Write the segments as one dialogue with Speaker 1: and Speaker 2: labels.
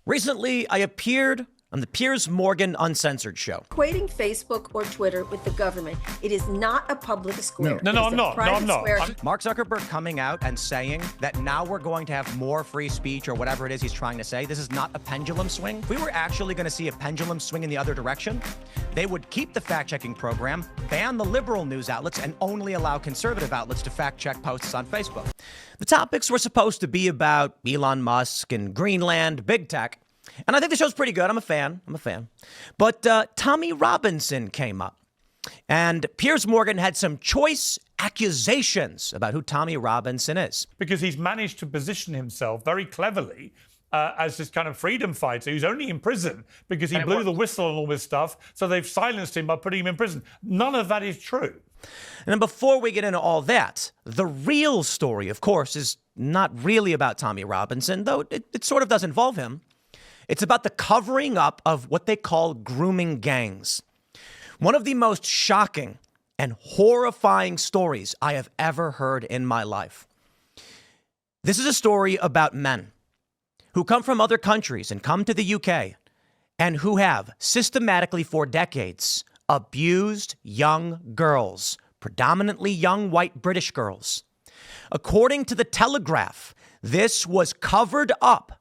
Speaker 1: Recently, I appeared on the Piers Morgan Uncensored show.
Speaker 2: Equating Facebook or Twitter with the government, it is not a public square.
Speaker 3: No, I'm not.
Speaker 1: Mark Zuckerberg coming out and saying that now we're going to have more free speech or whatever it is he's trying to say. This is not a pendulum swing. If we were actually going to see a pendulum swing in the other direction, they would keep the fact-checking program, ban the liberal news outlets, and only allow conservative outlets to fact-check posts on Facebook. The topics were supposed to be about Elon Musk and Greenland, big tech. And I think the show's pretty good. I'm a fan. But Tommy Robinson came up. And Piers Morgan had some choice accusations about who Tommy Robinson is.
Speaker 3: Because he's managed to position himself very cleverly as this kind of freedom fighter who's only in prison because he blew the whistle and all this stuff. So they've silenced him by putting him in prison. None of that is true.
Speaker 1: And then before we get into all that, the real story, of course, is not really about Tommy Robinson, though it sort of does involve him. It's about the covering up of what they call grooming gangs. One of the most shocking and horrifying stories I have ever heard in my life. This is a story about men who come from other countries and come to the UK and who have systematically for decades abused young girls, predominantly young white British girls. According to the Telegraph, this was covered up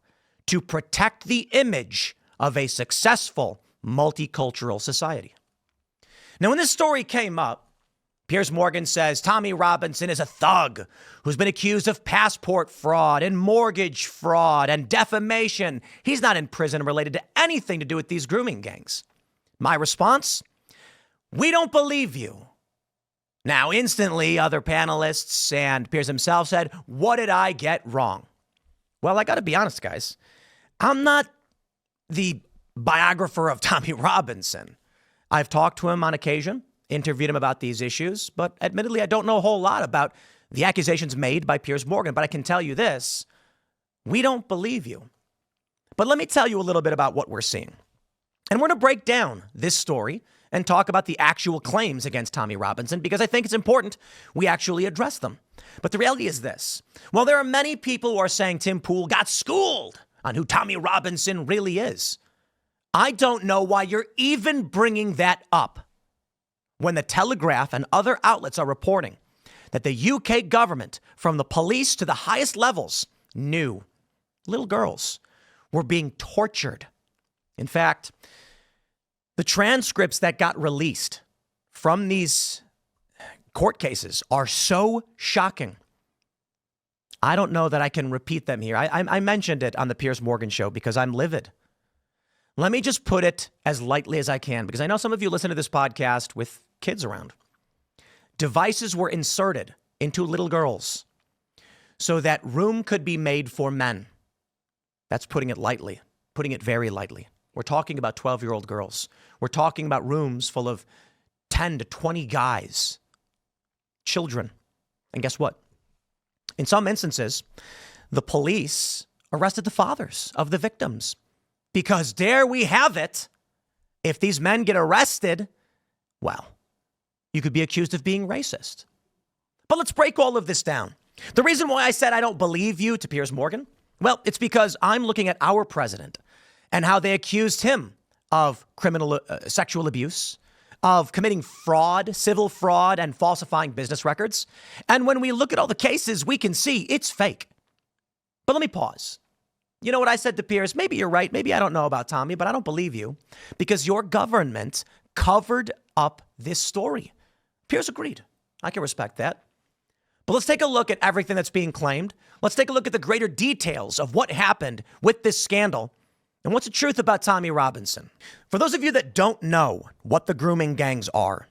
Speaker 1: to protect the image of a successful multicultural society. Now, when this story came up, Piers Morgan says Tommy Robinson is a thug who's been accused of passport fraud and mortgage fraud and defamation. He's not in prison related to anything to do with these grooming gangs. My response? We don't believe you. Now, instantly, other panelists and Piers himself said, what did I get wrong? Well, I got to be honest, guys. I'm not the biographer of Tommy Robinson. I've talked to him on occasion, interviewed him about these issues, but admittedly, I don't know a whole lot about the accusations made by Piers Morgan. But I can tell you this, we don't believe you. But let me tell you a little bit about what we're seeing. And we're going to break down this story and talk about the actual claims against Tommy Robinson, because I think it's important we actually address them. But the reality is this. While there are many people who are saying Tim Pool got schooled on who Tommy Robinson really is, I don't know why you're even bringing that up when the Telegraph and other outlets are reporting that the UK government, from the police to the highest levels, knew little girls were being tortured. In fact, the transcripts that got released from these court cases are so shocking. I don't know that I can repeat them here. I mentioned it on the Piers Morgan show because I'm livid. Let me just put it as lightly as I can, because I know some of you listen to this podcast with kids around. Devices were inserted into little girls so that room could be made for men. That's putting it lightly, putting it very lightly. We're talking about 12-year-old girls. We're talking about rooms full of 10 to 20 guys, children. And guess what? In some instances, the police arrested the fathers of the victims because there we have it. If these men get arrested, well, you could be accused of being racist. But let's break all of this down. The reason why I said I don't believe you to Piers Morgan, well, it's because I'm looking at our president and how they accused him of criminal sexual abuse, of committing fraud, civil fraud, and falsifying business records. And when we look at all the cases, we can see it's fake. But let me pause. You know what I said to Piers? Maybe you're right. Maybe I don't know about Tommy, but I don't believe you because your government covered up this story. Piers agreed. I can respect that. But let's take a look at everything that's being claimed. Let's take a look at the greater details of what happened with this scandal. And what's the truth about Tommy Robinson? For those of you that don't know what the grooming gangs are,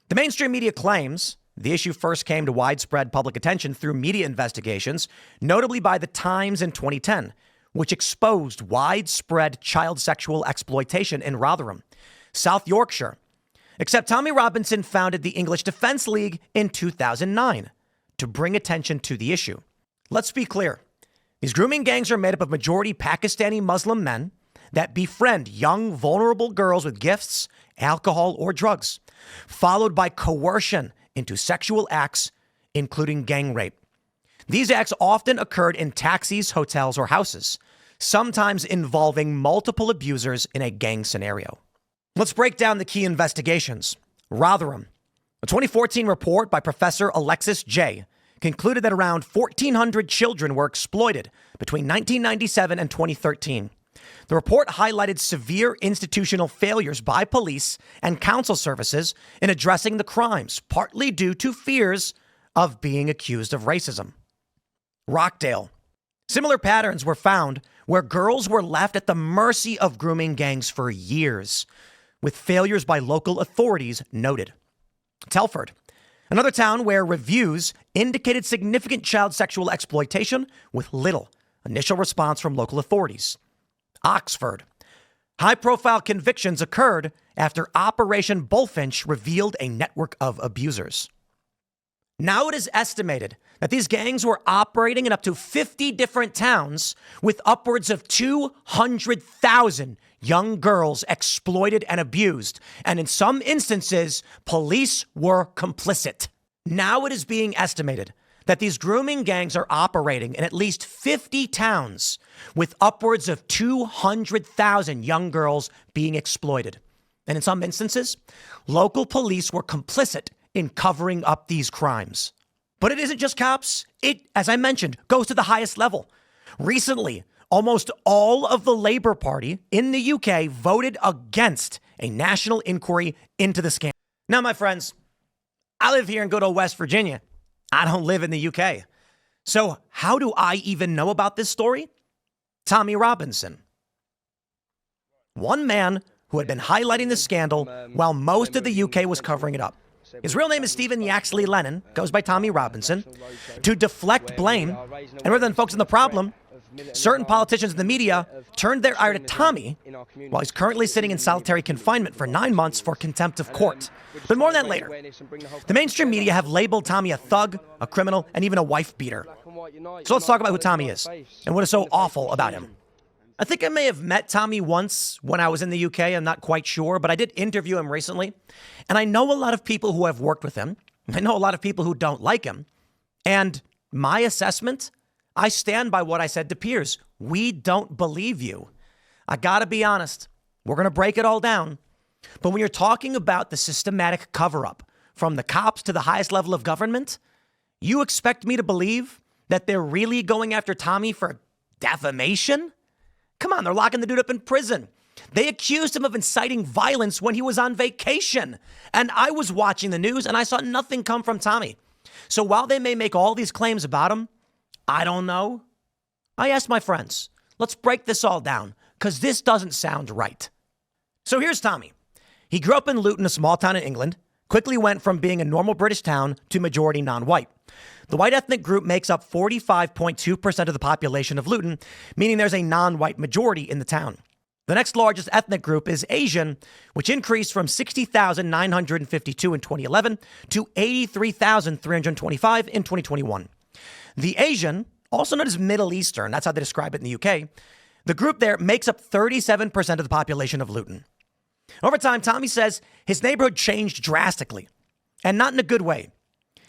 Speaker 1: the mainstream media claims the issue first came to widespread public attention through media investigations, notably by The Times in 2010, which exposed widespread child sexual exploitation in Rotherham, South Yorkshire. Except Tommy Robinson founded the English Defence League in 2009 to bring attention to the issue. Let's be clear. These grooming gangs are made up of majority Pakistani Muslim men that befriend young, vulnerable girls with gifts, alcohol, or drugs, followed by coercion into sexual acts, including gang rape. These acts often occurred in taxis, hotels, or houses. sometimes involving multiple abusers in a gang scenario. Let's break down the key investigations. Rotherham. A 2014 report by Professor Alexis J. concluded that around 1,400 children were exploited between 1997 and 2013. The report highlighted severe institutional failures by police and council services in addressing the crimes, partly due to fears of being accused of racism. Rockdale. Similar patterns were found where girls were left at the mercy of grooming gangs for years, with failures by local authorities noted. Telford. Another town where reviews indicated significant child sexual exploitation with little initial response from local authorities. Oxford. High-profile convictions occurred after Operation Bullfinch revealed a network of abusers. Now it is estimated that these gangs were operating in up to 50 different towns with upwards of 200,000 young girls exploited and abused, and in some instances, police were complicit. Now it is being estimated that these grooming gangs are operating in at least 50 towns with upwards of 200,000 young girls being exploited. And in some instances, local police were complicit in covering up these crimes. But it isn't just cops. It, as I mentioned, goes to the highest level. Recently, almost all of the Labour Party in the UK voted against a national inquiry into the scam. Now, my friends, I live here in good old West Virginia. I don't live in the UK. So how do I even know about this story? Tommy Robinson. One man who had been highlighting the scandal while most of the UK was covering it up. His real name is Stephen Yaxley Lennon, goes by Tommy Robinson. To deflect blame, and rather than focus on the problem, certain politicians in the media turned their ire to Tommy while he's currently sitting in solitary confinement for 9 months for contempt of court. But more on that later. The mainstream media have labeled Tommy a thug, a criminal, and even a wife beater. So let's talk about who Tommy is and what is so awful about him. I think I may have met Tommy once when I was in the UK. I'm not quite sure, but I did interview him recently. And I know a lot of people who have worked with him. I know a lot of people who don't like him. And my assessment, I stand by what I said to Piers. We don't believe you. I got to be honest. We're going to break it all down. But when you're talking about the systematic cover-up from the cops to the highest level of government, you expect me to believe that they're really going after Tommy for defamation? Come on, they're locking the dude up in prison. They accused him of inciting violence when he was on vacation. And I was watching the news and I saw nothing come from Tommy. So while they may make all these claims about him, I don't know. I asked my friends, let's break this all down because this doesn't sound right. So here's Tommy. He grew up in Luton, a small town in England, quickly went from being a normal British town to majority non-white. The white ethnic group makes up 45.2% of the population of Luton, meaning there's a non-white majority in the town. The next largest ethnic group is Asian, which increased from 60,952 in 2011 to 83,325 in 2021. The Asian, also known as Middle Eastern, that's how they describe it in the UK, the group there makes up 37% of the population of Luton. Over time, Tommy says his neighborhood changed drastically, and not in a good way.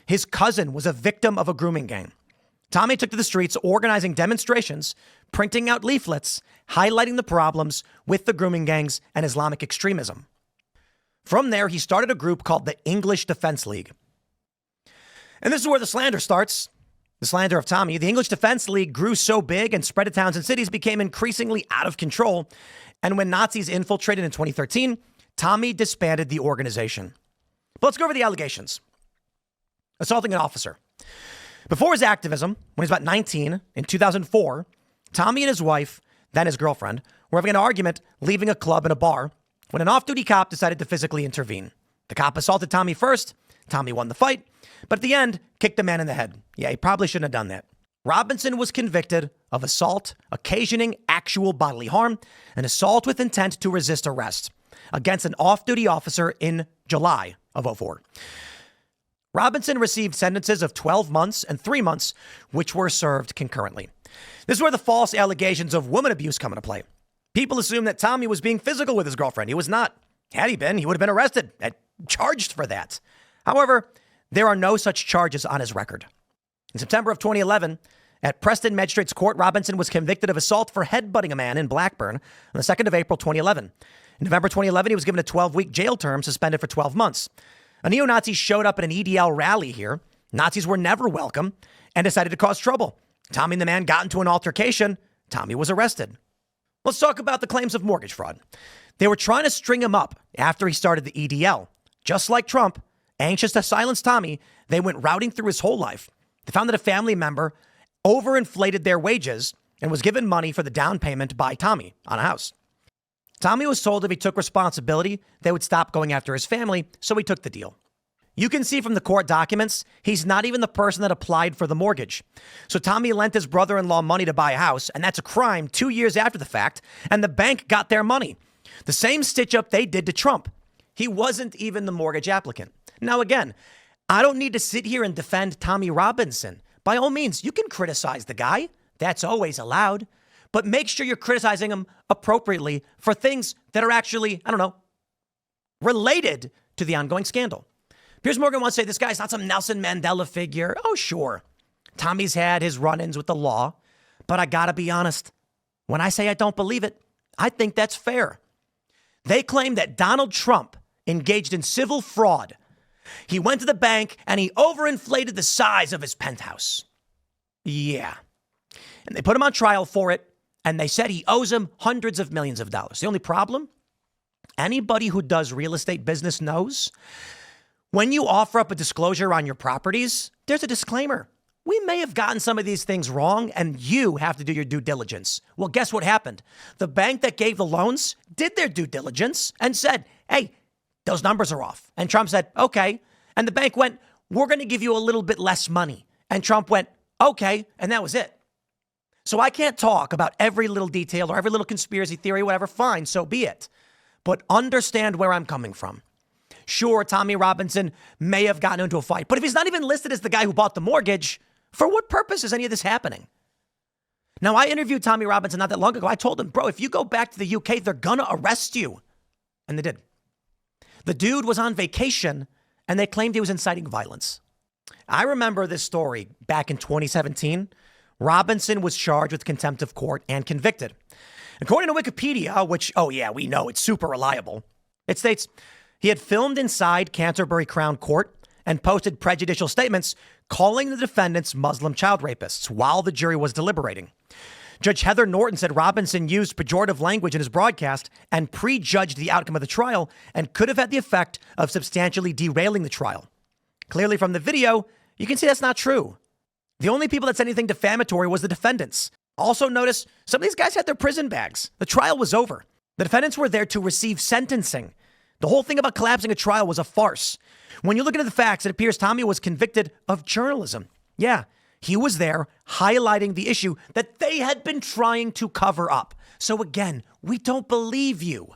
Speaker 1: His cousin was a victim of a grooming gang. Tommy took to the streets organizing demonstrations, printing out leaflets, highlighting the problems with the grooming gangs and Islamic extremism. From there, he started a group called the English Defense League. And this is where the slander starts. The slander of Tommy. The English Defense League grew so big and spread to towns and cities became increasingly out of control. And when Nazis infiltrated in 2013, Tommy disbanded the organization. But let's go over the allegations. Assaulting an officer. Before his activism, when he was about 19, in 2004, Tommy and his wife, then his girlfriend, were having an argument leaving a club and a bar when an off-duty cop decided to physically intervene. The cop assaulted Tommy first. Tommy won the fight, but at the end, kicked the man in the head. Yeah, he probably shouldn't have done that. Robinson was convicted of assault, occasioning actual bodily harm, and assault with intent to resist arrest against an off-duty officer in July of 2004. Robinson received sentences of 12 months and 3 months, which were served concurrently. This is where the false allegations of woman abuse come into play. People assume that Tommy was being physical with his girlfriend. He was not. Had he been, he would have been arrested and charged for that. However, there are no such charges on his record. In September of 2011, At Preston Magistrates Court, Robinson was convicted of assault for headbutting a man in Blackburn on the 2nd of April, 2011. In November 2011, he was given a 12-week jail term, suspended for 12 months. A neo-Nazi showed up at an EDL rally here. Nazis were never welcome and decided to cause trouble. Tommy and the man got into an altercation. Tommy was arrested. Let's talk about the claims of mortgage fraud. They were trying to string him up after he started the EDL. Just like Trump, anxious to silence Tommy, they went routing through his whole life. They found that a family member overinflated their wages and was given money for the down payment by Tommy on a house. Tommy was told if he took responsibility, they would stop going after his family, so he took the deal. You can see from the court documents, he's not even the person that applied for the mortgage. So Tommy lent his brother-in-law money to buy a house, and that's a crime 2 years after the fact, and the bank got their money. The same stitch-up they did to Trump. He wasn't even the mortgage applicant. Now again, I don't need to sit here and defend Tommy Robinson. By all means, you can criticize the guy. That's always allowed. But make sure you're criticizing him appropriately for things that are actually, related to the ongoing scandal. Piers Morgan wants to say this guy's not some Nelson Mandela figure. Oh, sure. Tommy's had his run-ins with the law. But I gotta be honest. When I say I don't believe it, I think that's fair. They claim that Donald Trump engaged in civil fraud. He went to the bank and he overinflated the size of his penthouse. Yeah. And they put him on trial for it, and they said he owes him hundreds of millions of dollars. The only problem? Anybody who does real estate business knows when you offer up a disclosure on your properties, there's a disclaimer. We may have gotten some of these things wrong, and you have to do your due diligence. Well, guess what happened? The bank that gave the loans did their due diligence and said, hey, those numbers are off. And Trump said, okay. And the bank went, we're going to give you a little bit less money. And Trump went, okay. And that was it. So I can't talk about every little detail or every little conspiracy theory, whatever. Fine, so be it. But understand where I'm coming from. Sure, Tommy Robinson may have gotten into a fight, but if he's not even listed as the guy who bought the mortgage, for what purpose is any of this happening? Now, I interviewed Tommy Robinson not that long ago. I told him, bro, if you go back to the UK, they're going to arrest you. And they did. The dude was on vacation, and they claimed he was inciting violence. I remember this story back in 2017. Robinson was charged with contempt of court and convicted. According to Wikipedia, which, we know it's super reliable, it states he had filmed inside Canterbury Crown Court and posted prejudicial statements calling the defendants Muslim child rapists while the jury was deliberating. Judge Heather Norton said Robinson used pejorative language in his broadcast and prejudged the outcome of the trial and could have had the effect of substantially derailing the trial. Clearly from the video, you can see that's not true. The only people that said anything defamatory was the defendants. Also notice some of these guys had their prison bags. The trial was over. The defendants were there to receive sentencing. The whole thing about collapsing a trial was a farce. When you look into the facts, it appears Tommy was convicted of journalism. Yeah, he was there highlighting the issue that they had been trying to cover up. So again, we don't believe you.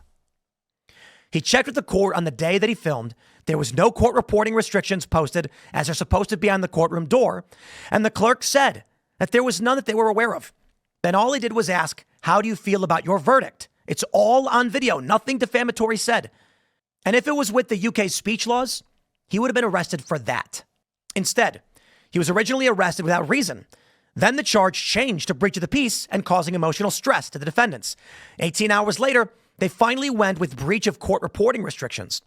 Speaker 1: He checked with the court on the day that he filmed. There was no court reporting restrictions posted as they're supposed to be on the courtroom door. And the clerk said that there was none that they were aware of. Then all he did was ask, how do you feel about your verdict? It's all on video. Nothing defamatory said. And if it was with the UK speech laws, he would have been arrested for that. Instead, he was originally arrested without reason. Then the charge changed to breach of the peace and causing emotional stress to the defendants. 18 hours later, they finally went with breach of court reporting restrictions.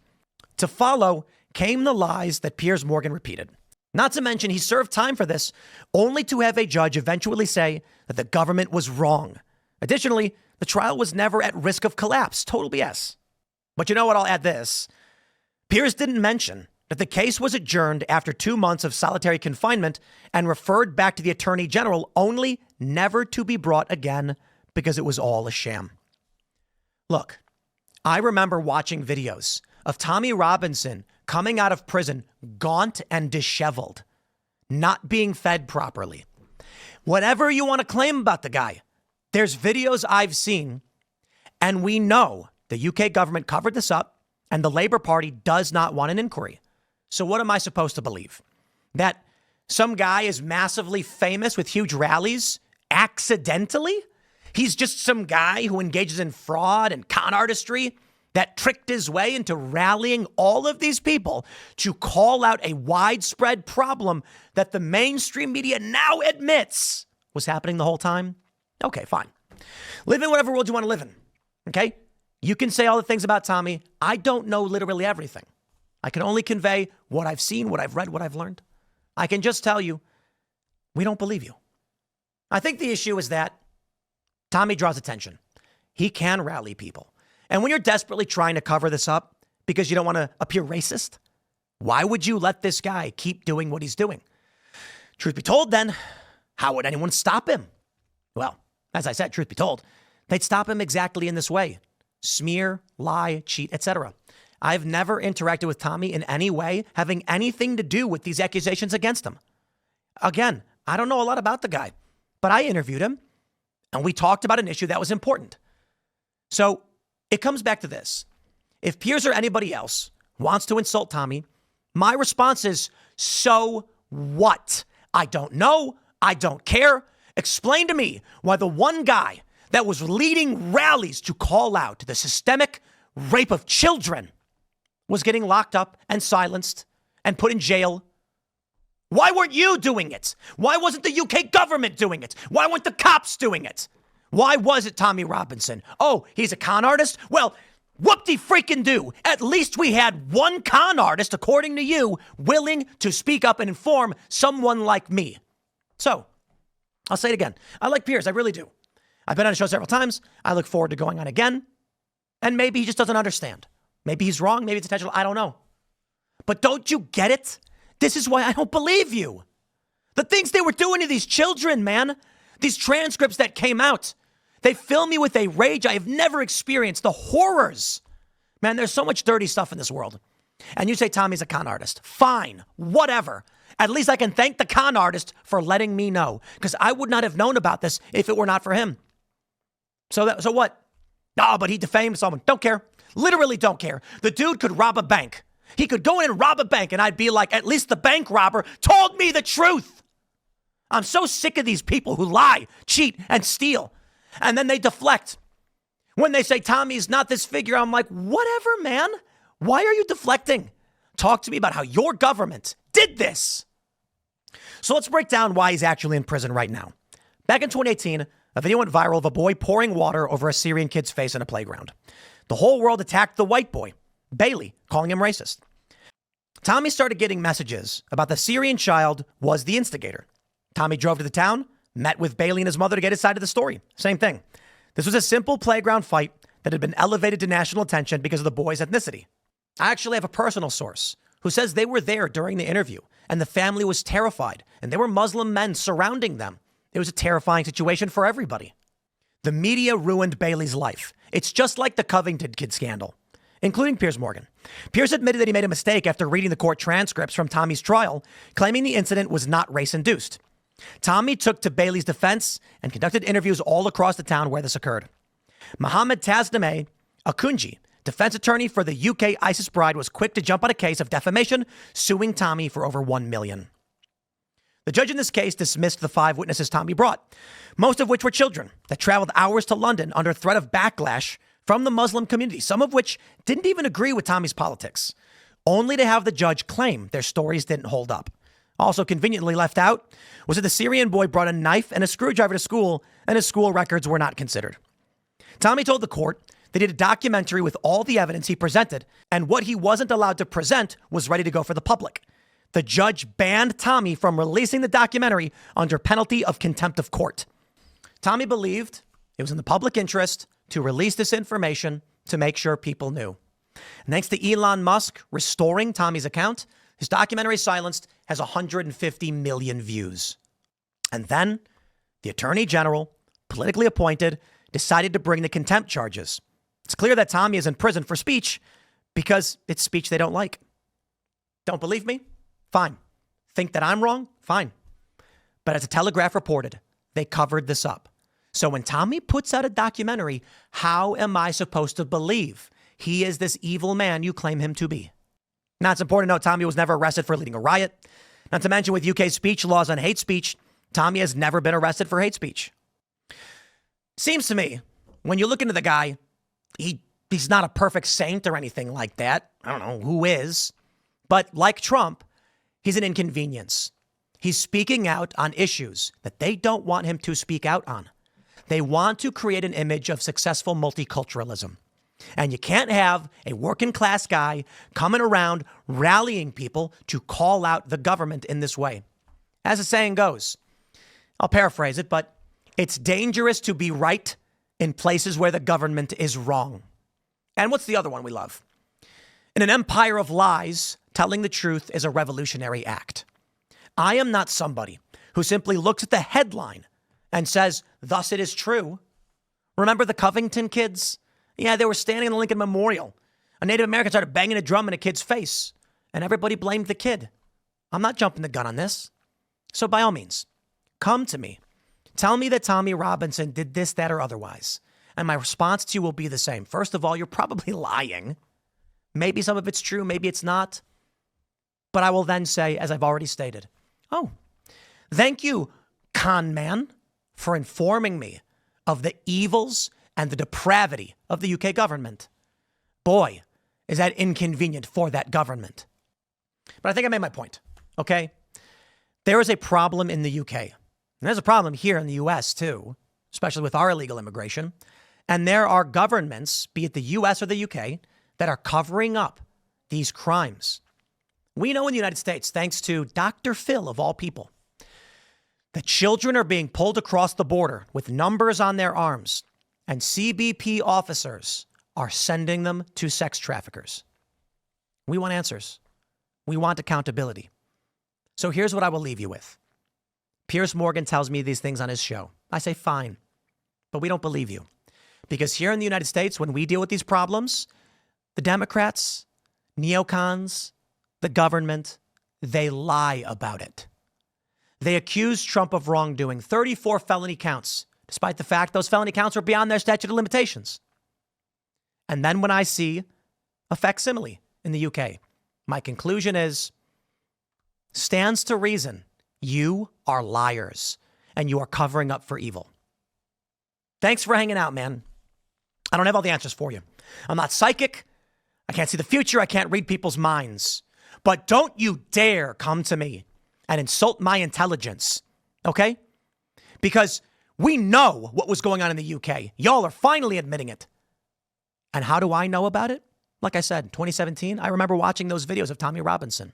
Speaker 1: To follow came the lies that Piers Morgan repeated. Not to mention, he served time for this, only to have a judge eventually say that the government was wrong. Additionally, the trial was never at risk of collapse. Total BS. But you know what? I'll add this. Piers didn't mention that the case was adjourned after 2 months of solitary confinement and referred back to the Attorney General, only never to be brought again because it was all a sham. Look, I remember watching videos of Tommy Robinson coming out of prison gaunt and disheveled, not being fed properly. Whatever you want to claim about the guy, there's videos I've seen, and we know the UK government covered this up, and the Labour Party does not want an inquiry. So what am I supposed to believe? That some guy is massively famous with huge rallies accidentally? He's just some guy who engages in fraud and con artistry that tricked his way into rallying all of these people to call out a widespread problem that the mainstream media now admits was happening the whole time? Okay, fine. Live in whatever world you want to live in. Okay? You can say all the things about Tommy. I don't know literally everything. I can only convey what I've seen, what I've read, what I've learned. I can just tell you, we don't believe you. I think the issue is that Tommy draws attention. He can rally people. And when you're desperately trying to cover this up because you don't want to appear racist, why would you let this guy keep doing what he's doing? Truth be told, then, how would anyone stop him? Well, as I said, truth be told, they'd stop him exactly in this way. Smear, lie, cheat, etc. I've never interacted with Tommy in any way having anything to do with these accusations against him. Again, I don't know a lot about the guy, but I interviewed him and we talked about an issue that was important. So it comes back to this. If Piers or anybody else wants to insult Tommy, my response is, so what? I don't know. I don't care. Explain to me why the one guy that was leading rallies to call out the systemic rape of children was getting locked up and silenced and put in jail. Why weren't you doing it? Why wasn't the UK government doing it? Why weren't the cops doing it? Why was it Tommy Robinson? Oh, he's a con artist? Well, whoop-de-freaking-do. At least we had one con artist, according to you, willing to speak up and inform someone like me. So, I'll say it again. I like Piers. I really do. I've been on a show several times. I look forward to going on again. And maybe he just doesn't understand. Maybe he's wrong. Maybe it's intentional. I don't know. But don't you get it? This is why I don't believe you. The things they were doing to these children, man. These transcripts that came out. They fill me with a rage I have never experienced. The horrors. Man, there's so much dirty stuff in this world. And you say Tommy's a con artist. Fine. Whatever. At least I can thank the con artist for letting me know. Because I would not have known about this if it were not for him. So what? Oh, but he defamed someone. Don't care. Literally don't care. The dude could rob a bank. He could go in and rob a bank and I'd be like, at least the bank robber told me the truth. I'm so sick of these people who lie, cheat, and steal. And then they deflect. When they say Tommy's not this figure, I'm like, whatever, man. Why are you deflecting? Talk to me about how your government did this. So let's break down why he's actually in prison right now. Back in 2018, a video went viral of a boy pouring water over a Syrian kid's face in a playground. The whole world attacked the white boy, Bailey, calling him racist. Tommy started getting messages about the Syrian child was the instigator. Tommy drove to the town, met with Bailey and his mother to get his side of the story. Same thing. This was a simple playground fight that had been elevated to national attention because of the boy's ethnicity. I actually have a personal source who says they were there during the interview and the family was terrified and there were Muslim men surrounding them. It was a terrifying situation for everybody. The media ruined Bailey's life. It's just like the Covington kid scandal, including Piers Morgan. Piers admitted that he made a mistake after reading the court transcripts from Tommy's trial, claiming the incident was not race-induced. Tommy took to Bailey's defense and conducted interviews all across the town where this occurred. Mohammed Tasnameh Akunji, defense attorney for the UK ISIS bride, was quick to jump on a case of defamation, suing Tommy for over $1 million. The judge in this case dismissed the 5 witnesses Tommy brought, most of which were children that traveled hours to London under threat of backlash from the Muslim community, some of which didn't even agree with Tommy's politics, only to have the judge claim their stories didn't hold up. Also conveniently left out was that the Syrian boy brought a knife and a screwdriver to school, and his school records were not considered. Tommy told the court that he did a documentary with all the evidence he presented, and what he wasn't allowed to present was ready to go for the public. The judge banned Tommy from releasing the documentary under penalty of contempt of court. Tommy believed it was in the public interest to release this information to make sure people knew. And thanks to Elon Musk restoring Tommy's account, his documentary Silenced has 150 million views. And then the attorney general, politically appointed, decided to bring the contempt charges. It's clear that Tommy is in prison for speech because it's speech they don't like. Don't believe me? Fine. Think that I'm wrong? Fine. But as the Telegraph reported, they covered this up. So when Tommy puts out a documentary, how am I supposed to believe he is this evil man you claim him to be? Now, it's important to note Tommy was never arrested for leading a riot. Not to mention with UK speech laws on hate speech, Tommy has never been arrested for hate speech. Seems to me, when you look into the guy, he's not a perfect saint or anything like that. I don't know who is. But like Trump, he's an inconvenience. He's speaking out on issues that they don't want him to speak out on. They want to create an image of successful multiculturalism. And you can't have a working class guy coming around rallying people to call out the government in this way. As the saying goes, I'll paraphrase it, but it's dangerous to be right in places where the government is wrong. And what's the other one we love? In an empire of lies, telling the truth is a revolutionary act. I am not somebody who simply looks at the headline and says, thus it is true. Remember the Covington kids? Yeah, they were standing in the Lincoln Memorial. A Native American started banging a drum in a kid's face, and everybody blamed the kid. I'm not jumping the gun on this. So by all means, come to me. Tell me that Tommy Robinson did this, that, or otherwise. And my response to you will be the same. First of all, you're probably lying. Maybe some of it's true, maybe it's not. But I will then say, as I've already stated, oh, thank you, con man, for informing me of the evils and the depravity of the UK government. Boy, is that inconvenient for that government. But I think I made my point, okay? There is a problem in the UK. And there's a problem here in the US too, especially with our illegal immigration. And there are governments, be it the US or the UK, that are covering up these crimes. We know in the United States, thanks to Dr. Phil of all people, that children are being pulled across the border with numbers on their arms, and CBP officers are sending them to sex traffickers. We want answers. We want accountability. So here's what I will leave you with. Piers Morgan tells me these things on his show. I say, fine, but we don't believe you. Because here in the United States, when we deal with these problems, the Democrats, neocons, the government, they lie about it. They accuse Trump of wrongdoing, 34 felony counts, despite the fact those felony counts were beyond their statute of limitations. And then when I see a facsimile in the UK, my conclusion is, stands to reason, you are liars and you are covering up for evil. Thanks for hanging out, man. I don't have all the answers for you. I'm not psychic. I can't see the future. I can't read people's minds. But don't you dare come to me and insult my intelligence, okay? Because we know what was going on in the UK. Y'all are finally admitting it. And how do I know about it? Like I said, 2017, I remember watching those videos of Tommy Robinson.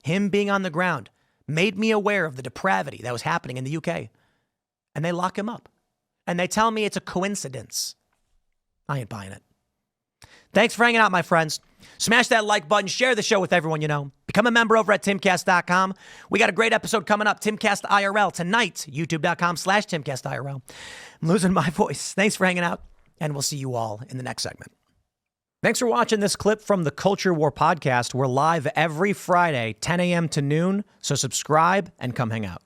Speaker 1: Him being on the ground made me aware of the depravity that was happening in the UK. And they lock him up. And they tell me it's a coincidence. I ain't buying it. Thanks for hanging out, my friends. Smash that like button. Share the show with everyone you know. Become a member over at timcast.com. We got a great episode coming up. Timcast IRL tonight. YouTube.com/TimcastIRL. I'm losing my voice. Thanks for hanging out. And we'll see you all in the next segment. Thanks for watching this clip from the Culture War podcast. We're live every Friday, 10 a.m. to noon. So subscribe and come hang out.